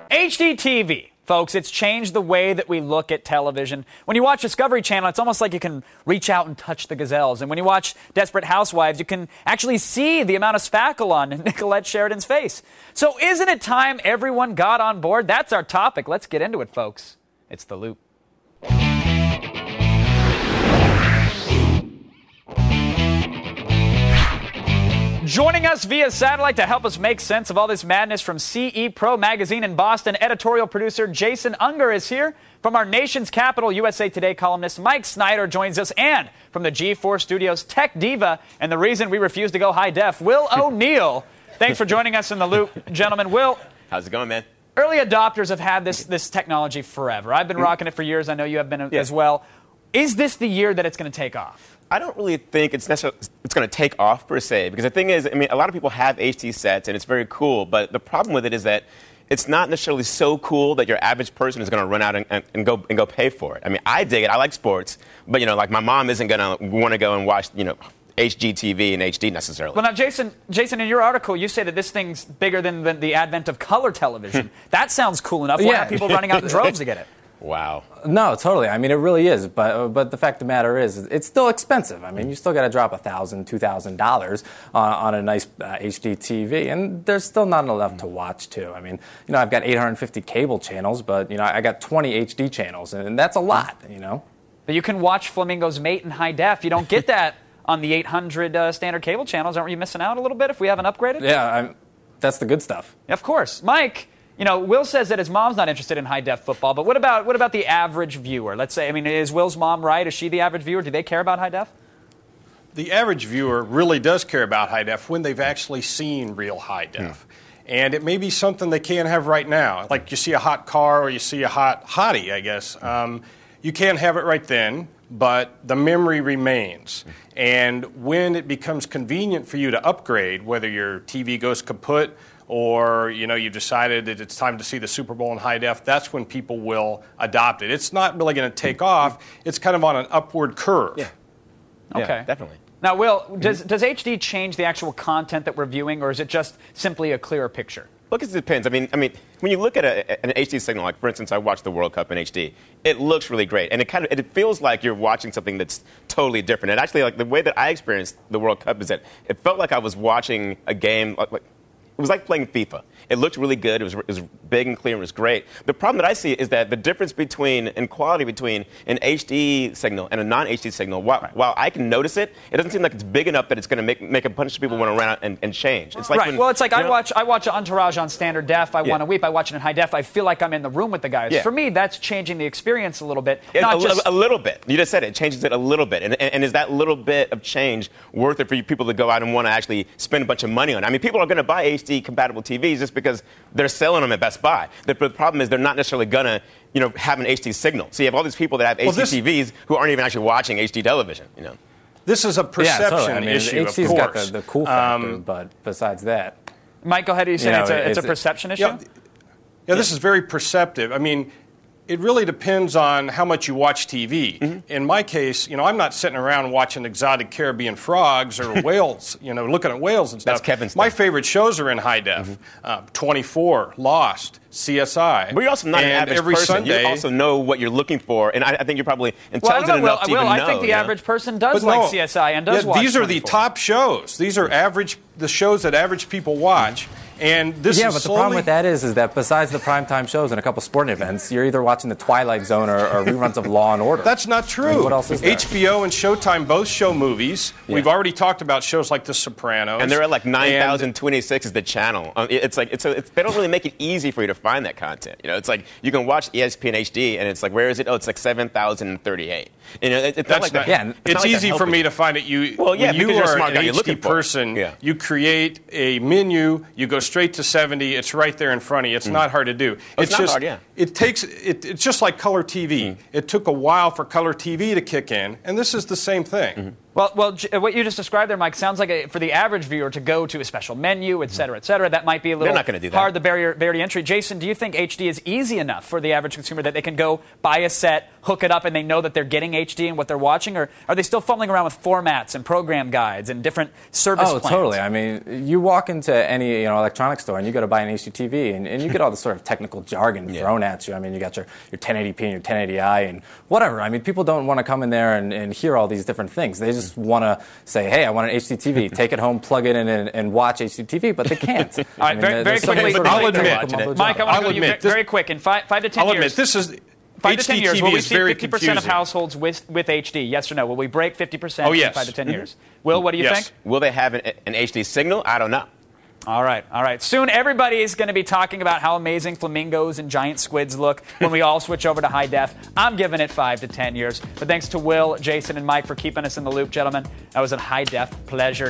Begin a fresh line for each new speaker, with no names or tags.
HDTV. Folks, it's changed the way that we look at television. When you watch Discovery Channel, it's almost like you can reach out and touch the gazelles. And when you watch Desperate Housewives, you can actually see the amount of spackle on Nicolette Sheridan's face. So isn't it time everyone got on board? That's our topic. Let's get into it, folks. It's The Loop. Joining us via satellite to help us make sense of all this madness from CE Pro Magazine in Boston, editorial producer Jason Unger is here. From our nation's capital, USA Today columnist Mike Snyder joins us. And from the G4 Studios tech diva and the reason we refuse to go high def, Will O'Neill. Thanks for joining us in The Loop, gentlemen. Will,
how's it going, man?
Early adopters have had this technology forever. I've been rocking it for years. I know you have been as well. Is this the year that it's going to take off?
I don't really think it's going to take off per se, because the thing is, I mean, a lot of people have HD sets and it's very cool, but the problem with it is that it's not necessarily so cool that your average person is going to run out and go pay for it. I mean, I dig it. I like sports, but like my mom isn't going to want to go and watch HGTV and HD necessarily.
Well, now, Jason, in your article, you say that this thing's bigger than the advent of color television. That sounds cool enough. Why are people running out in droves to get it?
Wow.
No, totally. I mean, it really is. But the fact of the matter is, it's still expensive. I mean, you still got to drop $1,000, $2,000 on a nice HD TV, and there's still not enough to watch too. I mean, I've got 850 cable channels, but I got 20 HD channels, and that's a lot.
But you can watch Flamingo's Mate in high def. You don't get that on the 800 standard cable channels. Aren't you missing out a little bit if we haven't upgraded?
Yeah, that's the good stuff.
Of course, Mike. Will says that his mom's not interested in high-def football, but what about the average viewer? Let's say, is Will's mom right? Is she the average viewer? Do they care about high-def?
The average viewer really does care about high-def when they've actually seen real high-def. And it may be something they can't have right now. Like you see a hot car or you see a hottie, I guess. You can't have it right then, but the memory remains. And when it becomes convenient for you to upgrade, whether your TV goes kaput or you've decided that it's time to see the Super Bowl in high def, that's when people will adopt it. It's not really going to take off. It's kind of on an upward curve.
Yeah.
Okay.
Yeah, definitely.
Now, Will, does HD change the actual content that we're viewing, or is it just simply a clearer picture?
Look, it depends. I mean, when you look at an HD signal, like for instance, I watched the World Cup in HD. It looks really great, and it feels like you're watching something that's totally different. And actually, like the way that I experienced the World Cup is that it felt like I was watching a game it was like playing FIFA. It looked really good. It was big and clear. It was great. The problem that I see is that the difference in quality between an HD signal and a non-HD signal, while I can notice it, it doesn't seem like it's big enough that it's going to make a bunch of people want to run out and change. It's like
it's like I watch Entourage on standard def. I want to weep. I watch it in high def. I feel like I'm in the room with the guys.
Yeah.
For me, that's changing the experience a little bit.
A little bit. You just said it changes it a little bit. And is that little bit of change worth it for you people to go out and want to actually spend a bunch of money on it? I mean, people are going to buy HD-compatible TVs just because they're selling them at Best Buy. The problem is they're not necessarily going to have an HD signal. So you have all these people that have HD TVs who aren't even actually watching HD television.
This is a perception issue,
HD's
of course.
got the cool factor, but besides that.
Mike, go ahead. You saying it's a perception issue?
Yeah, this is very perceptive. I mean, it really depends on how much you watch TV. In my case, I'm not sitting around watching exotic Caribbean frogs or whales, looking at whales and stuff.
That's Kevin's
My
stuff.
favorite shows are in high def. 24, Lost, CSI.
But you're also not an average
every
person.
Sunday,
you also know what you're looking for, and I think you're probably intelligent enough to even know.
I think the average person does like CSI and does watch
these are
24.
the top shows. These are the shows that average people watch. And this is
but the problem with that is that besides the primetime shows and a couple sporting events, you're either watching the Twilight Zone or reruns of Law and Order.
That's not true.
I mean, what else is there?
HBO and Showtime both show movies. Yeah. We've already talked about shows like The Sopranos.
And they're at like 9,026 is the channel. It's like they don't really make it easy for you to find that content. It's like you can watch ESPN HD and it's like, where is it? Oh, it's like 7,038.
It's easy for me to find it. When you are an HD person, you create a menu, you go straight to 70, it's right there in front of you. It's not hard to do.
It's not hard, yeah.
It's just like color TV. It took a while for color TV to kick in, and this is the same thing.
Well, what you just described there, Mike, sounds like for the average viewer to go to a special menu, et cetera, that might be a little
They're not gonna do that.
hard, the barrier to entry. Jason, do you think HD is easy enough for the average consumer that they can go buy a set, hook it up, and they know that they're getting HD and what they're watching? Or are they still fumbling around with formats and program guides and different service plans?
Oh, totally. I mean, you walk into any electronics store and you go to buy an HDTV and you get all the sort of technical jargon thrown at you. I mean, you got your 1080p and your 1080i and whatever. I mean, people don't want to come in there and hear all these different things. They just want to say, hey, I want an HDTV, take it home, plug it in, and watch HDTV, but they can't.
All right, very quickly,
I'll admit,
Mike, I want to go you very quick. In 5 to 10
I'll
years.
admit, this is
5 to 10 years, will
HDTV
we
is
see
very
50%
confusing.
of households with HD? Yes or no? Will we break 50%
Oh, yes.
in 5 to 10 years? Will, what do you
Yes.
think?
Will they have an HD signal? I don't know.
All right. Soon everybody is going to be talking about how amazing flamingos and giant squids look when we all switch over to high def. I'm giving it 5 to 10 years. But thanks to Will, Jason, and Mike for keeping us in the loop, gentlemen. That was a high def pleasure.